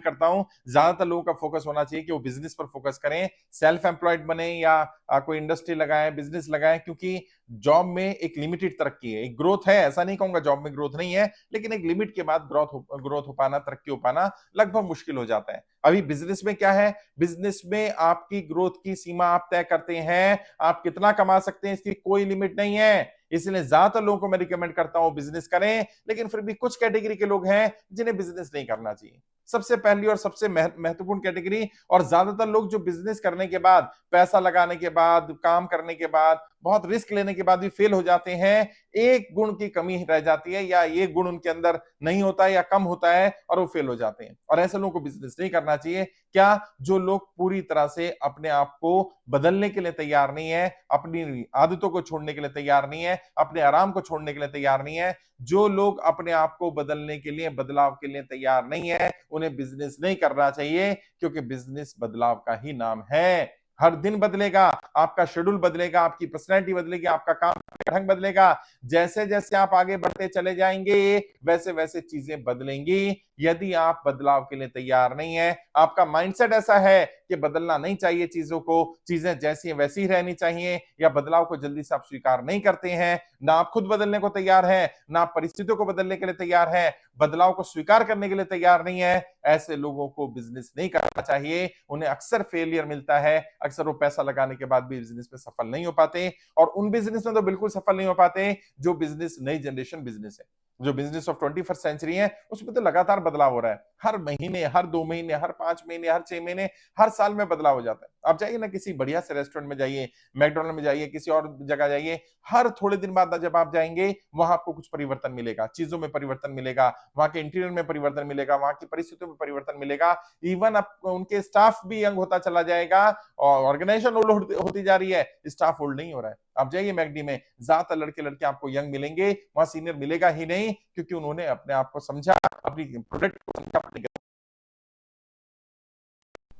करता हूं ज्यादातर लोगों का फोकस होना चाहिए कि वो बिजनेस पर फोकस करें, सेल्फ एम्प्लॉयड बने या कोई इंडस्ट्री लगाएं, बिजनेस लगाएं, क्योंकि जॉब में एक लिमिटेड तरक्की है, एक ग्रोथ है, ऐसा नहीं कहूंगा जॉब में ग्रोथ नहीं है, लेकिन एक लिमिट के बाद ग्रोथ हो पाना, तरक्की हो पाना लगभग मुश्किल हो जाता है। अभी बिजनेस में क्या है, बिजनेस में आपकी ग्रोथ की सीमा आप तय करते हैं, आप कितना कमा सकते हैं इसकी कोई लिमिट नहीं है। इसलिए ज्यादातर लोगों को मैं रिकमेंड करता हूं बिजनेस करें, लेकिन फिर भी कुछ कैटेगरी के लोग हैं जिन्हें बिजनेस नहीं करना चाहिए। सबसे पहली और सबसे महत्वपूर्ण कैटेगरी, और ज्यादातर लोग जो बिजनेस करने के बाद, पैसा लगाने के बाद, काम करने के बाद, बहुत रिस्क लेने के बाद भी फेल हो जाते हैं, एक गुण की कमी रह जाती है या ये गुण उनके अंदर नहीं होता है या कम होता है और वो फेल हो जाते हैं, और ऐसे लोगों को बिजनेस नहीं करना चाहिए। क्या, जो लोग पूरी तरह से अपने आप को बदलने के लिए तैयार नहीं है, अपनी आदतों को छोड़ने के लिए तैयार नहीं है, अपने आराम को छोड़ने के लिए तैयार नहीं है, जो लोग अपने आप को बदलने के लिए, बदलाव के लिए तैयार नहीं है, उन्हें बिजनेस नहीं करना चाहिए, क्योंकि बिजनेस बदलाव का ही नाम है। हर दिन बदलेगा, आपका शेड्यूल बदलेगा, आपकी पर्सनैलिटी बदलेगी, आपका काम का ढंग बदलेगा। जैसे जैसे आप आगे बढ़ते चले जाएंगे वैसे वैसे चीजें बदलेंगी। यदि आप बदलाव के लिए तैयार नहीं है, आपका माइंडसेट ऐसा है कि बदलना नहीं चाहिए चीजों को, चीजें जैसी हैं वैसी ही रहनी चाहिए, या बदलाव को जल्दी से आप स्वीकार नहीं करते हैं, ना आप खुद बदलने को तैयार हैं, ना आप परिस्थितियों को बदलने के लिए तैयार हैं, बदलाव को स्वीकार करने के लिए तैयार नहीं है, ऐसे लोगों को बिजनेस नहीं करना चाहिए। उन्हें अक्सर फेलियर मिलता है, अक्सर वो पैसा लगाने के बाद भी बिजनेस में सफल नहीं हो पाते, और उन बिजनेस में तो बिल्कुल सफल नहीं हो पाते जो बिजनेस नई जनरेशन बिजनेस है, जो बिजनेस ऑफ 21st सेंचुरी है, उसमें तो लगातार बदलाव हो रहा है। हर महीने, हर 2 महीने, हर 5 महीने, हर 6 महीने, हर साल में बदलाव हो जाता है। आप जाइए ना किसी बढ़िया से रेस्टोरेंट में जाइए, मैकडोनल्ड में जाइए, किसी और जगह जाइए, हर थोड़े दिन बाद जब आप जाएंगे वहां आपको कुछ परिवर्तन मिलेगा, चीजों में परिवर्तन मिलेगा, वहां के इंटीरियर में परिवर्तन मिलेगा, वहां की परिस्थितियों में परिवर्तन मिलेगा, इवन उनके स्टाफ भी यंग होता चला जाएगा, और ऑर्गेनाइजेशन ओल्ड होती जा रही है, स्टाफ ओल्ड नहीं हो रहा है। आप जाइए मैकडी में, ज्यादातर लड़के लड़के आपको यंग मिलेंगे, वहां सीनियर मिलेगा ही नहीं, क्योंकि उन्होंने अपने आप को समझा, अपनी प्रोडक्ट को समझा,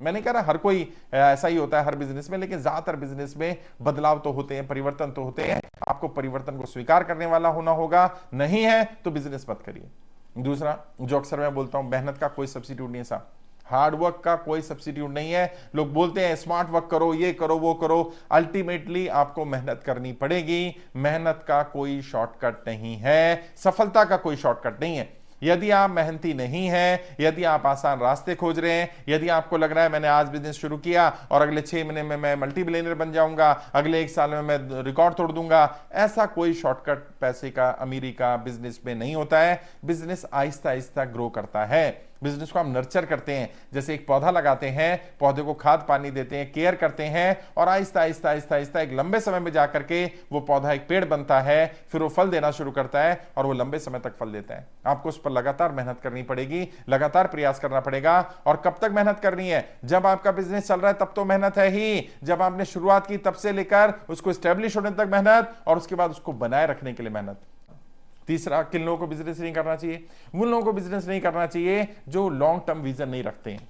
मैंने कहा ना हर कोई ऐसा ही होता है हर बिजनेस में, लेकिन ज्यादातर बिजनेस में बदलाव तो होते हैं, परिवर्तन तो होते हैं, आपको परिवर्तन को स्वीकार करने वाला होना होगा, नहीं है तो बिजनेस मत करिए। दूसरा, जो अक्सर मैं बोलता हूं, मेहनत का कोई सब्स्टिट्यूट नहीं है साहब, हार्ड वर्क का कोई सब्स्टिट्यूट नहीं है। लोग बोलते हैं स्मार्ट वर्क करो, ये करो, वो करो, अल्टीमेटली आपको मेहनत करनी पड़ेगी। मेहनत का कोई शॉर्टकट नहीं है, सफलता का कोई शॉर्टकट नहीं है। यदि आप मेहनती नहीं हैं, यदि आप आसान रास्ते खोज रहे हैं, यदि आपको लग रहा है मैंने आज बिजनेस शुरू किया और अगले 6 महीने में मैं मल्टी बिलियनर बन जाऊंगा, अगले 1 साल में मैं रिकॉर्ड तोड़ दूंगा, ऐसा कोई शॉर्टकट पैसे का, अमीरी का बिजनेस में नहीं होता है। बिजनेस आहिस्ता आहिस्ता ग्रो करता है, बिजनेस को हम नर्चर करते हैं, जैसे एक पौधा लगाते हैं, पौधे को खाद पानी देते हैं, केयर करते हैं, और आहिस्ता आहिस्ता आहिस्ता आहिस्ता एक लंबे समय में जाकर के वो पौधा एक पेड़ बनता है, फिर वो फल देना शुरू करता है और वो लंबे समय तक फल देता है। आपको उस पर लगातार मेहनत करनी पड़ेगी, लगातार प्रयास करना पड़ेगा। और कब तक मेहनत करनी है? जब आपका बिजनेस चल रहा है तब तो मेहनत है ही, जब आपने शुरुआत की तब से लेकर उसको स्टैब्लिश होने तक मेहनत, और उसके बाद उसको बनाए रखने के लिए मेहनत। तीसरा, किन लोगों को बिजनेस नहीं करना चाहिए? उन लोगों को बिजनेस नहीं करना चाहिए जो लॉन्ग टर्म विजन नहीं रखते हैं,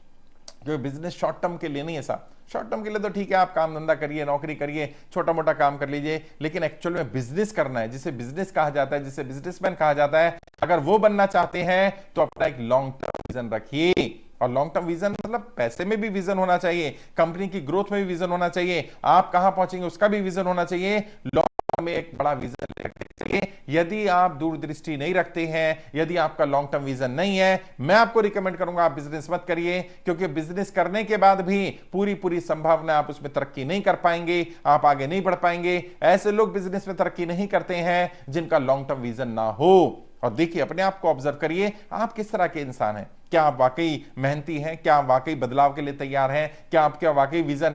जो बिजनेस शॉर्ट टर्म के लिए नहीं है साहब। शॉर्ट टर्म के लिए तो ठीक है, आप काम धंधा करिए, नौकरी करिए, छोटा मोटा काम कर लीजिए, लेकिन एक्चुअल में बिजनेस करना है, जिसे बिजनेस कहा जाता है, जिसे बिजनेसमैन कहा जाता है, अगर वो बनना चाहते हैं तो अपना एक लॉन्ग टर्म विजन रखिए। और लॉन्ग टर्म विजन मतलब पैसे में भी विजन होना चाहिए, कंपनी की ग्रोथ में भी विजन होना चाहिए, आप कहां पहुंचेंगे उसका भी विजन होना चाहिए। लॉन्ग टर्म में एक बड़ा विजन रखना चाहिए। यदि आप दूरदृष्टि नहीं रखते हैं, यदि आपका लॉन्ग टर्म विजन नहीं है, मैं आपको रिकमेंड करूंगा आप बिजनेस मत करिए, क्योंकि बिजनेस करने के बाद भी पूरी पूरी संभावना आप उसमें तरक्की नहीं कर पाएंगे, आप आगे नहीं बढ़ पाएंगे। ऐसे लोग बिजनेस में तरक्की नहीं करते हैं जिनका लॉन्ग टर्म विजन ना हो। और देखिए, अपने आप को ऑब्जर्व करिए, आप किस तरह के इंसान हैं। क्या आप वाकई मेहनती हैं? क्या आप वाकई बदलाव के लिए तैयार हैं? क्या आपका वाकई विजन